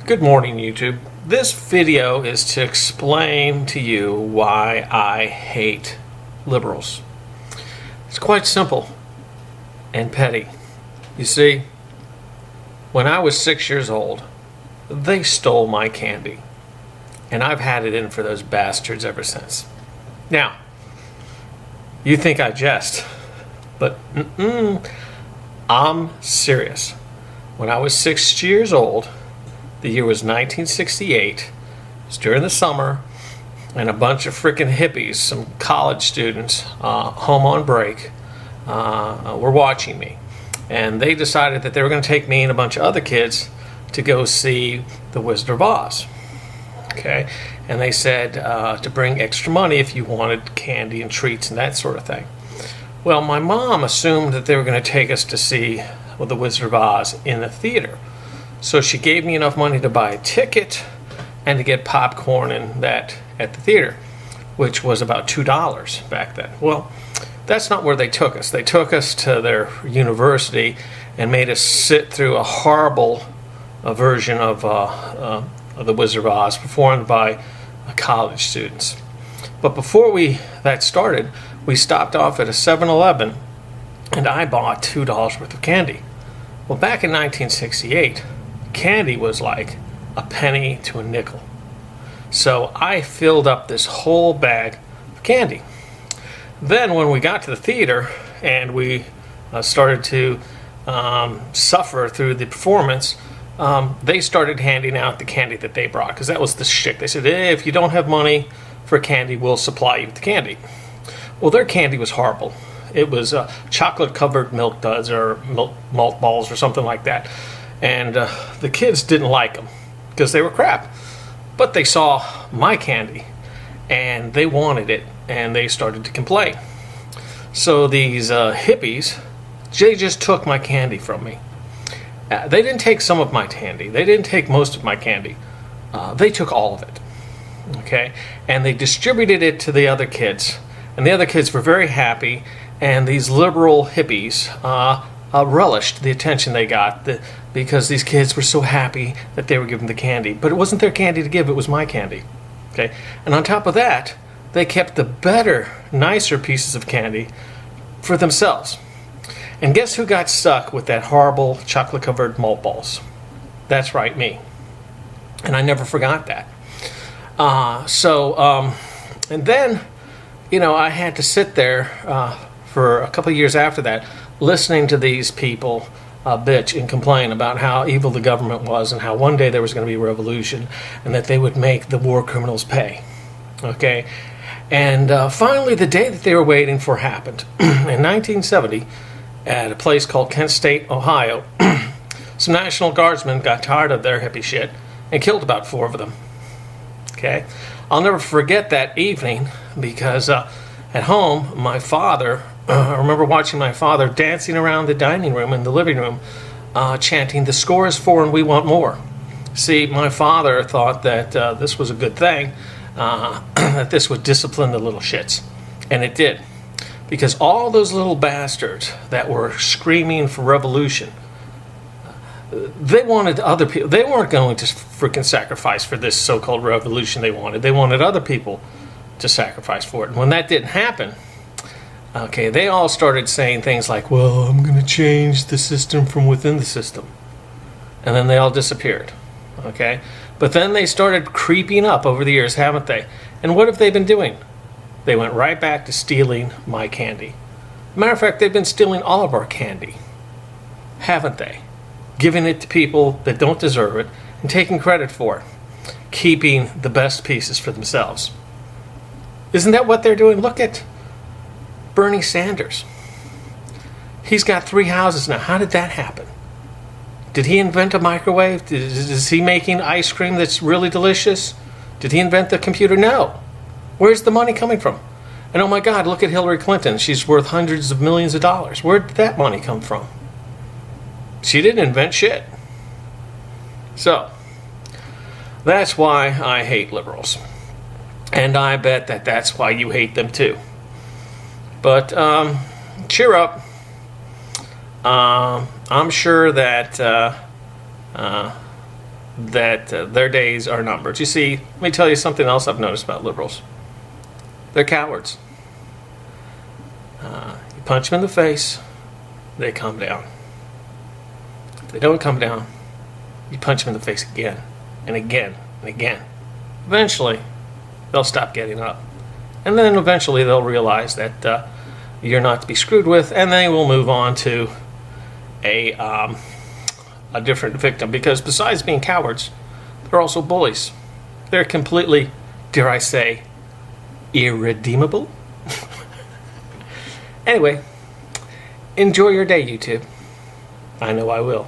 Good morning, YouTube. This video is to explain to you why I hate liberals. It's quite simple and petty. You see, when I was 6 years old, they stole my candy, and I've had it in for those bastards ever since. Now, you think I jest, but I'm serious. When I was 6 years old, the year was 1968. It was during the summer, and a bunch of freaking hippies, some college students, home on break, were watching me. And they decided that they were going to take me and a bunch of other kids to go see The Wizard of Oz. Okay? And they said to bring extra money if you wanted candy and treats and that sort of thing. Well, my mom assumed that they were going to take us to see The Wizard of Oz in the theater. So she gave me enough money to buy a ticket and to get popcorn and that at the theater, which was about $2 back then. Well, that's not where they took us. They took us to their university and made us sit through a horrible version of The Wizard of Oz performed by college students. But before that started, we stopped off at a 7-Eleven and I bought $2 worth of candy. Well, back in 1968, candy was like a penny to a nickel. So I filled up this whole bag of candy. Then when we got to the theater and we started to suffer through the performance, they started handing out the candy that they brought, because that was the shtick. They said, hey, if you don't have money for candy, we'll supply you with the candy. Well, their candy was horrible. It was chocolate-covered milk duds or malt balls or something like that. And the kids didn't like them because they were crap. But they saw my candy and they wanted it and they started to complain. So these hippies, they just took my candy from me. They didn't take some of my candy. They didn't take most of my candy. They took all of it. Okay? And they distributed it to the other kids. And the other kids were very happy. And these liberal hippies relished the attention they got because these kids were so happy that they were given the candy. But it wasn't their candy to give, it was my candy. Okay? And on top of that, they kept the better, nicer pieces of candy for themselves. And guess who got stuck with that horrible chocolate-covered malt balls? That's right, me. And I never forgot that. And then, I had to sit there for a couple of years after that, listening to these people bitch and complain about how evil the government was and how one day there was going to be a revolution and that they would make the war criminals pay. Okay? And finally, the day that they were waiting for happened. In 1970, at a place called Kent State, Ohio, some National Guardsmen got tired of their hippie shit and killed about 4 of them. Okay? I'll never forget that evening because at home, my father, I remember watching my father dancing around the dining room and the living room, chanting, "The score is 4 and we want more." See, my father thought that this was a good thing, that this would discipline the little shits. And it did. Because all those little bastards that were screaming for revolution, they wanted other people. They weren't going to freaking sacrifice for this so-called revolution they wanted. They wanted other people to sacrifice for it. And when that didn't happen, okay, they all started saying things like, well, I'm going to change the system from within the system. And then they all disappeared. Okay? But then they started creeping up over the years, haven't they? And what have they been doing? They went right back to stealing my candy. Matter of fact, they've been stealing all of our candy. Haven't they? Giving it to people that don't deserve it and taking credit for it. Keeping the best pieces for themselves. Isn't that what they're doing? Look at Bernie Sanders. He's got 3 houses now. How did that happen? Did he invent a microwave? Is he making ice cream that's really delicious? Did he invent the computer? No. Where's the money coming from? And oh my God, look at Hillary Clinton. She's worth hundreds of millions of dollars. Where did that money come from? She didn't invent shit. So, that's why I hate liberals. And I bet that that's why you hate them too. But cheer up. I'm sure that that their days are numbered. You see, let me tell you something else I've noticed about liberals. They're cowards. You punch them in the face, they come down. If they don't come down, you punch them in the face again and again and again. Eventually, they'll stop getting up. And then eventually they'll realize that you're not to be screwed with, and they will move on to a different victim. Because besides being cowards, they're also bullies. They're completely, dare I say, irredeemable. Anyway, enjoy your day, YouTube. I know I will.